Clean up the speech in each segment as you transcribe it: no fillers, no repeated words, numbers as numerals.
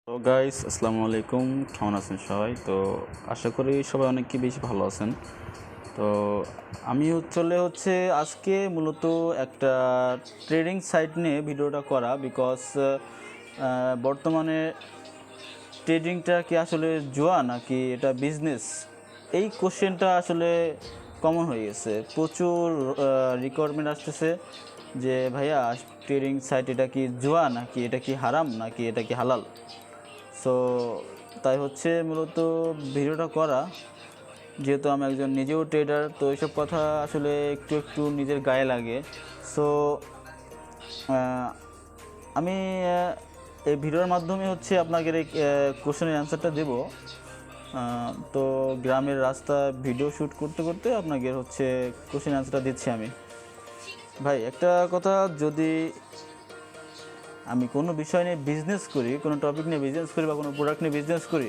তো গাইস আসসালামু আলাইকুম, কেমন আছেন সবাই? তো আশা করি সবাই অনেক বেশি ভালো আছেন। তো আমি হচ্ছে আজকে মূলত একটা ট্রেডিং সাইট নিয়ে ভিডিওটা করা, বিকজ বর্তমানে ট্রেডিংটা কি আসলে জুয়া নাকি এটা বিজনেস, এই কোশ্চেনটা আসলে কমন হয়ে গেছে। প্রচুর রিকোয়ারমেন্ট আসতেছে যে ভাইয়া ট্রেডিং সাইট এটা কি জুয়া নাকি এটা কি হারাম নাকি এটা কি হালাল। সো তাই হচ্ছে মূলত ভিডিওটা করা, যেহেতু আমি একজন নিজেও ট্রেডার, তো এইসব কথা আসলে একটু একটু নিজের গায়ে লাগে। সো আমি এই ভিডিওর মাধ্যমে হচ্ছে আপনাদের এই কোশ্চেনের অ্যান্সারটা দেব। তো গ্রামের রাস্তা ভিডিও শ্যুট করতে করতে আপনাদের হচ্ছে কোশ্চেন অ্যান্সারটা দিচ্ছি আমি। ভাই একটা কথা, যদি আমি কোনো বিষয় নিয়ে বিজনেস করি, কোনো টপিক নিয়ে বিজনেস করি বা কোনো প্রোডাক্ট নিয়ে বিজনেস করি,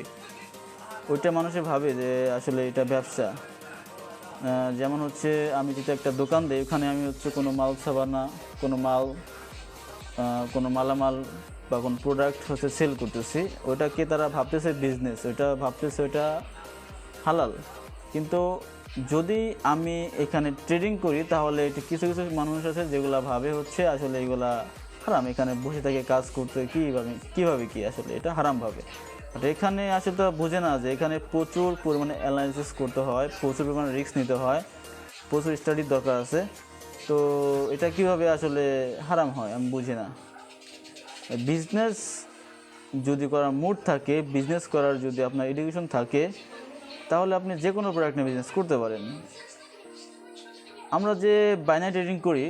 ওইটা মানুষে ভাবে যে আসলে এটা ব্যবসা। যেমন হচ্ছে আমি যদি একটা দোকান দিই, ওখানে আমি হচ্ছে কোনো মাল সাবানা, কোনো মালামাল বা কোনো প্রোডাক্ট হচ্ছে সেল করতেছি, ওটাকে তারা ভাবতেছে বিজনেস, ওইটা ভাবতেছে ওইটা হালাল। কিন্তু যদি আমি এখানে ট্রেডিং করি, তাহলে এটা কিছু কিছু মানুষ আছে যেগুলা ভাবে হচ্ছে আসলে এগুলা হারাম, এখানে বসে থেকে কাজ করতে কীভাবে কি আসলে এটা হারাম ভাবে। বাট এখানে আসলে তো বোঝে না যে এখানে প্রচুর পরিমাণে অ্যানালাইসিস করতে হয়, প্রচুর পরিমাণে রিস্ক নিতে হয়, প্রচুর স্টাডির দরকার আছে। তো এটা কীভাবে আসলে হারাম হয় আমি বুঝি না। বিজনেস যদি করার মুড থাকে, বিজনেস করার যদি আপনার এডুকেশন থাকে, তাহলে আপনি যে কোনো প্রোডাক্ট নিয়ে বিজনেস করতে পারেন। আমরা যে বাইনারি ট্রেডিং করি,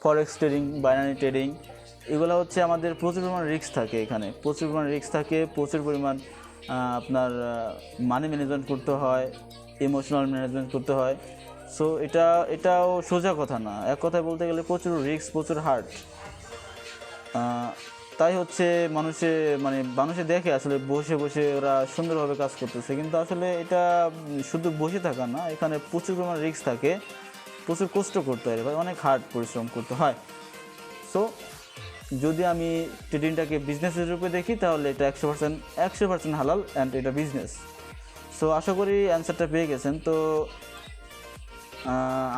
ফরেক্স ট্রেডিং, বাইনারি ট্রেডিং, এগুলো হচ্ছে আমাদের প্রচুর পরিমাণ রিস্ক থাকে, এখানে প্রচুর পরিমাণ রিস্ক থাকে, প্রচুর পরিমাণ আপনার মানি ম্যানেজমেন্ট করতে হয়, ইমোশনাল ম্যানেজমেন্ট করতে হয়। সো এটাও সোজা কথা না, এক কথায় বলতে গেলে প্রচুর রিস্ক, প্রচুর হার্ড। তাই হচ্ছে মানুষে দেখে আসলে বসে বসে ওরা সুন্দরভাবে কাজ করতেছে, কিন্তু আসলে এটা শুধু বসে থাকা না, এখানে প্রচুর পরিমাণ রিস্ক থাকে, প্রচুর কষ্ট করতে হয় ভাই, অনেক হার্ড পরিশ্রম করতে হয়। সো যদি আমি ট্রেডিংটাকে বিজনেসের রূপে দেখি, তাহলে এটা 100% হালাল অ্যান্ড এটা বিজনেস। সো আশা করি অ্যান্সারটা পেয়ে গেছেন। তো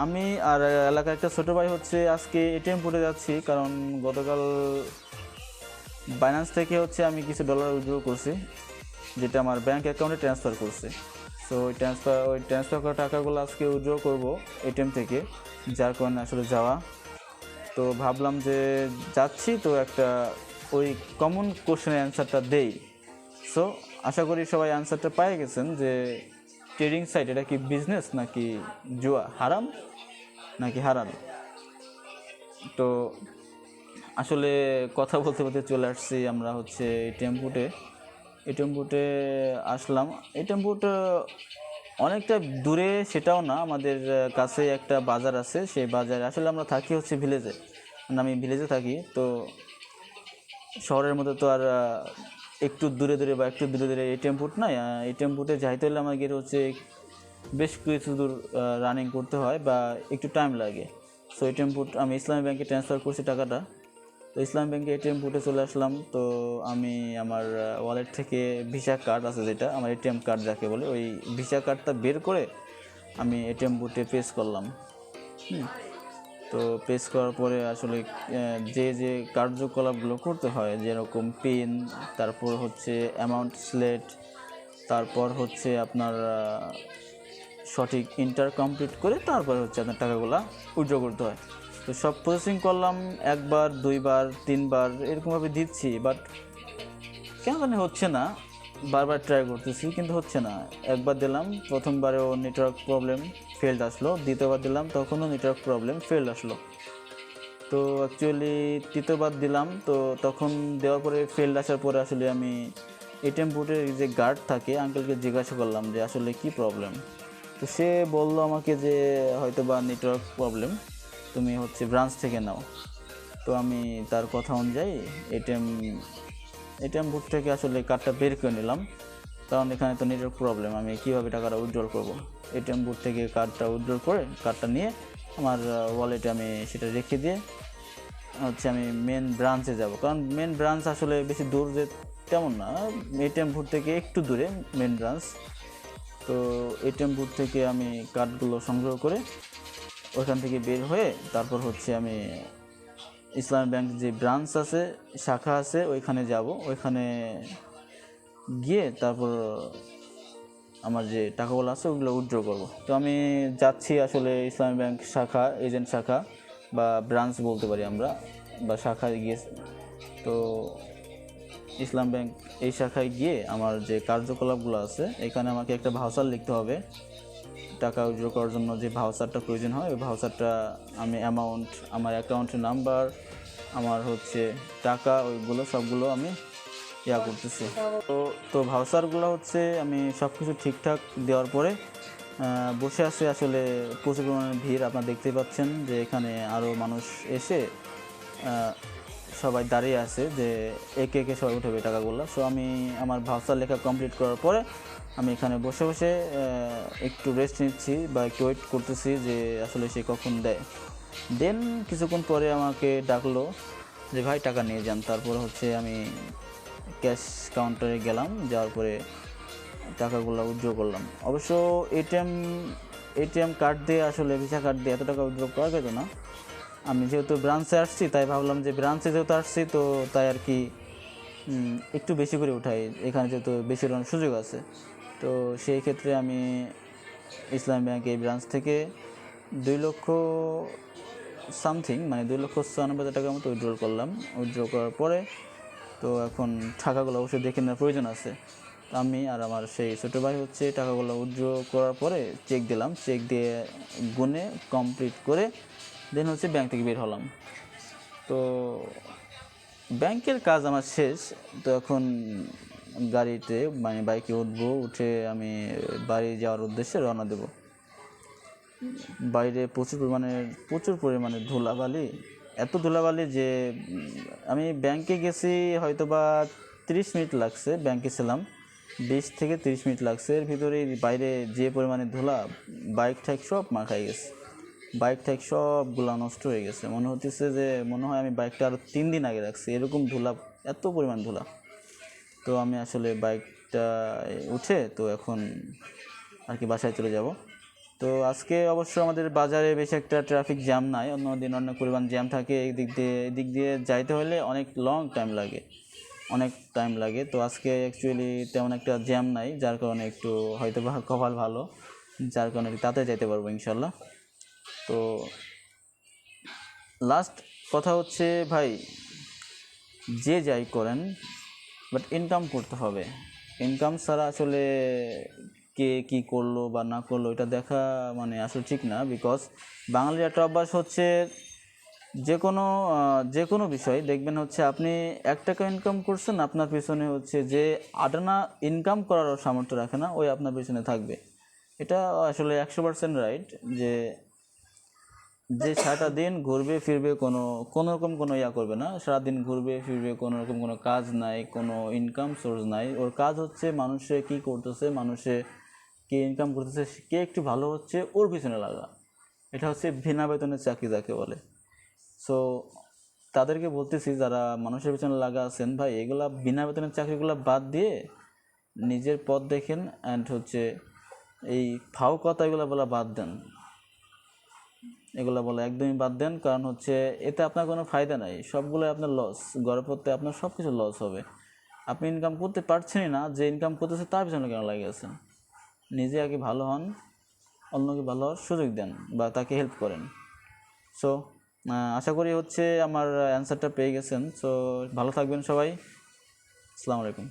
আমি আর এলাকার একটা ছোটো ভাই হচ্ছে আজকে এটিএম পুটে যাচ্ছি, কারণ গতকাল বাইন্যান্স থেকে হচ্ছে আমি কিছু ডলার উইথড্র করছি, যেটা আমার ব্যাঙ্ক অ্যাকাউন্টে ট্রান্সফার করছে। সো ওই ট্রান্সফার করা টাকাগুলো আজকে উইথড্র করব এটিএম থেকে, যার কারণে আসলে যাওয়া। তো ভাবলাম যে যাচ্ছি, তো একটা ওই কমন কোশ্চেনের অ্যান্সারটা দেই। সো আশা করি সবাই অ্যান্সারটা পেয়ে গেছেন যে ট্রেডিং সাইট এটা কি বিজনেস নাকি জুয়া, হারাম নাকি হারাম। তো আসলে কথা বলতে বলতে চলে আসছি আমরা হচ্ছে এটিএম বুটে আসলাম। এটিএম বুট অনেকটা দূরে সেটাও না, আমাদের কাছে একটা বাজার আছে, সেই বাজারে আসলে আমরা থাকি হচ্ছে ভিলেজে, মানে আমি ভিলেজে থাকি। তো শহরের মধ্যে তো আর একটু দূরে দূরে বা একটু দূরে দূরে এটিএম বুট নাই। এটিএম বুটে যাইতে হলে আমাদের হচ্ছে বেশ কিছু দূর রানিং করতে হয় বা একটু টাইম লাগে। সো এটিএম বুট আমি ইসলামী ব্যাংকে ট্রান্সফার করছি টাকাটা। তো ইসলাম ব্যাংকে এটিএম বুটে চলে আসলাম। তো আমি আমার ওয়ালেট থেকে ভিসা কার্ড আছে, যেটা আমার এটিএম কার্ড যাকে বলে, ওই ভিসা কার্ডটা বের করে আমি এটিএম বুটে পেস করলাম। তো পেস করার পরে আসলে যে কার্যকলাপগুলো করতে হয়, যেরকম পিন, তারপর হচ্ছে অ্যামাউন্ট স্লেট, তারপর হচ্ছে আপনার সঠিক ইন্টার কমপ্লিট করে তারপরে হচ্ছে আপনার টাকাগুলো উইথড্র করতে হয়। তো সব প্রসেসিং করলাম, একবার, দুইবার, তিনবার এরকমভাবে দিচ্ছি, বাট কেন জানি হচ্ছে না। বারবার ট্রাই করতেছি কিন্তু হচ্ছে না। একবার দিলাম, প্রথমবারেও নেটওয়ার্ক প্রবলেম, ফেল্ড আসলো। দ্বিতীয়বার দিলাম, তখনও নেটওয়ার্ক প্রবলেম, ফেল্ড আসলো। তো অ্যাকচুয়ালি তৃতীয়বার দিলাম, তো তখন দেওয়ার পরে ফেল্ড আসার পরে আসলে আমি এটিএম বুথের যে গার্ড থাকে আঙ্কেলকে জিজ্ঞাসা করলাম যে আসলে কি প্রবলেম। তো সে বললো আমাকে যে হয়তো বা নেটওয়ার্ক প্রবলেম, তুমি হচ্ছে ব্রাঞ্চ থেকে নাও। তো আমি তার কথা অনুযায়ী এটিএম বুথ থেকে আসলে কার্ডটা বের করে নিলাম, কারণ এখানে তো নেটওয়ার্ক প্রবলেম, আমি কীভাবে টাকাটা উইথড্র করব। এটিএম বুথ থেকে কার্ডটা উইথড্র করে কার্ডটা নিয়ে আমার ওয়ালেটে আমি সেটা রেখে দিয়ে হচ্ছে আমি মেন ব্রাঞ্চে যাব, কারণ মেন ব্রাঞ্চ আসলে বেশি দূর তেমন না, এটিএম বুথ থেকে একটু দূরে মেন ব্রাঞ্চ। তো এটিএম বুথ থেকে আমি কার্ডগুলো সংগ্রহ করে ওইখান থেকে বের হয়ে তারপর হচ্ছে আমি ইসলামী ব্যাংক যে ব্রাঞ্চ আছে, শাখা আছে, ওইখানে যাব। ওইখানে গিয়ে তারপর আমার যে টাকাগুলো আছে ওগুলো উইথড্র করব। তো আমি যাচ্ছি আসলে ইসলামী ব্যাংক শাখা, এজেন্ট শাখা বা ব্রাঞ্চ বলতে পারি আমরা, বা শাখায় গিয়ে। তো ইসলাম ব্যাংক এই শাখায় গিয়ে আমার যে কার্যকলাপগুলো আছে, এখানে আমাকে একটা ভাউচার লিখতে হবে। টাকা উইথড্র করার জন্য যে ভাউচারটা প্রয়োজন হয়, ওই ভাউচারটা আমি অ্যামাউন্ট, আমার অ্যাকাউন্টের নাম্বার, আমার হচ্ছে টাকা, ওইগুলো সবগুলো আমি করতেছি। তো ভাউচারগুলো হচ্ছে আমি সব কিছু ঠিকঠাক দেওয়ার পরে বসে আছে। আসলে প্রচুর পরিমাণে ভিড়, আপনারা দেখতেই পাচ্ছেন যে এখানে আরও মানুষ এসে সবাই দাঁড়িয়ে আছে যে একে একে সবাই উঠবে টাকাগুলো। সো আমি আমার ভাউচার লেখা কমপ্লিট করার পরে আমি এখানে বসে বসে একটু রেস্ট নিচ্ছি বা একটু ওয়েট করতেছি যে আসলে সে কখন দেয়। দেন কিছুক্ষণ পরে আমাকে ডাকলো যে ভাই টাকা নিয়ে যান। তারপরে হচ্ছে আমি ক্যাশ কাউন্টারে গেলাম, যাওয়ার পরে টাকাগুলো উইথড্র করলাম। অবশ্য এটিএম কার্ড দিয়ে, আসলে ভিসা কার্ড দিয়ে এত টাকা উইথড্র করা যেত না। আমি যেহেতু ব্রাঞ্চে আসছি তাই ভাবলাম যে ব্রাঞ্চে যেহেতু আসছি তো তাই আর কি একটু বেশি করে উঠাই, এখানে যেহেতু বেশি উঠানোর সুযোগ আছে। তো সেই ক্ষেত্রে আমি ইসলামী ব্যাংক এই ব্রাঞ্চ থেকে 2 লক্ষ সামথিং, মানে 2,96,000 টাকার মতো উইথড্র করলাম। উইথড্র করার পরে তো এখন টাকাগুলো অবশ্যই দেখে নেওয়ার প্রয়োজন আছে। আমি আর আমার সেই ছোটো ভাই হচ্ছে টাকাগুলো উইথড্র করার পরে চেক দিলাম, চেক দিয়ে গুনে কমপ্লিট করে দেন হচ্ছে ব্যাংক থেকে বের হলাম। তো ব্যাংকের কাজ আমার শেষ। তো এখন গাড়িতে মানে বাইকে উঠবো, উঠে আমি বাড়ি যাওয়ার উদ্দেশ্যে রওনা দেব। বাইরে প্রচুর পরিমাণে ধুলাবালি, এত ধুলাবালি যে আমি ব্যাংকে গেছি হয়তো বা 30 মিনিট লাগছে, ব্যাংকে ছিলাম 20 থেকে 30 মিনিট লাগছে। এর ভিতরে বাইরে যে পরিমাণে ধুলা, বাইক ঠাইক সব মাখাই গেছে, বাইক ঠাইক সবগুলা নষ্ট হয়ে গেছে। মনে হচ্ছে যে মনে হয় আমি বাইকটা আরও 3 দিন আগে রাখছি, এরকম ধুলা, এত পরিমাণ ধুলা। তো আমি আসলে বাইকটা উঠে তো এখন আর কি বাসায় চলে যাব। তো আজকে অবশ্য আমাদের বাজারে বেশি একটা ট্রাফিক জ্যাম নাই, অন্য দিন অনেক পরিমাণ জ্যাম থাকে। এদিক দিয়ে যাইতে হলে অনেক লং টাইম লাগে, তো আজকে অ্যাকচুয়ালি তেমন একটা জ্যাম নাই, যার কারণে একটু হয়তো কপাল ভালো, যার কারণে তাতে যাইতে পারবো ইনশাল্লাহ। তো লাস্ট কথা হচ্ছে ভাই, যে যাই করেন বাট ইনকাম করতে হবে। ইনকাম ছাড়া আসলে কে কী করলো বা না করলো এটা দেখা মানে আসলে ঠিক না। বিকজ বাঙালির একটা অভ্যাস হচ্ছে যে কোনো বিষয় দেখবেন হচ্ছে আপনি 1 টাকা ইনকাম করছেন, আপনার পিছনে হচ্ছে যে 8 আনা ইনকাম করারও সামর্থ্য রাখে না, ওই আপনার পিছনে থাকবে। এটা আসলে 100% রাইট যে সারাটা দিন ঘুরবে ফিরবে, কোনো রকম কোনো করবে না, সারাদিন ঘুরবে ফিরবে, কোনো রকম কোনো কাজ নাই, কোনো ইনকাম সোর্স নাই। ওর কাজ হচ্ছে মানুষে কী করতেছে, মানুষে কে ইনকাম করতেছে, কে একটু ভালো হচ্ছে, ওর পিছনে লাগা। এটা হচ্ছে বিনা বেতনের চাকরি যাকে বলে। সো তাদেরকে বলতেছি যারা মানুষের পিছনে লাগা আছেন, ভাই এগুলা বিনা বেতনের চাকরিগুলো বাদ দিয়ে নিজের পথ দেখেন, অ্যান্ড হচ্ছে এই ফাও কথা এগুলো বলা বাদ দেন, এগুলো বলা একদমই বাদ দেন। কারণ হচ্ছে এতে আপনার কোনো ফায়দা নাই, সবগুলোই আপনার লস। গড়পড়তে আপনার সব কিছু লস হবে। আপনি ইনকাম করতে পারছেনই না, যে ইনকাম করতেছে তার পিছনে কেন লাগে আছেন? নিজে আগে ভালো হন, অন্যকে ভালো হওয়ার সুযোগ দেন বা তাকে হেল্প করেন। সো আশা করি হচ্ছে আমার অ্যান্সারটা পেয়ে গেছেন। সো ভালো থাকবেন সবাই। আসসালামু আলাইকুম।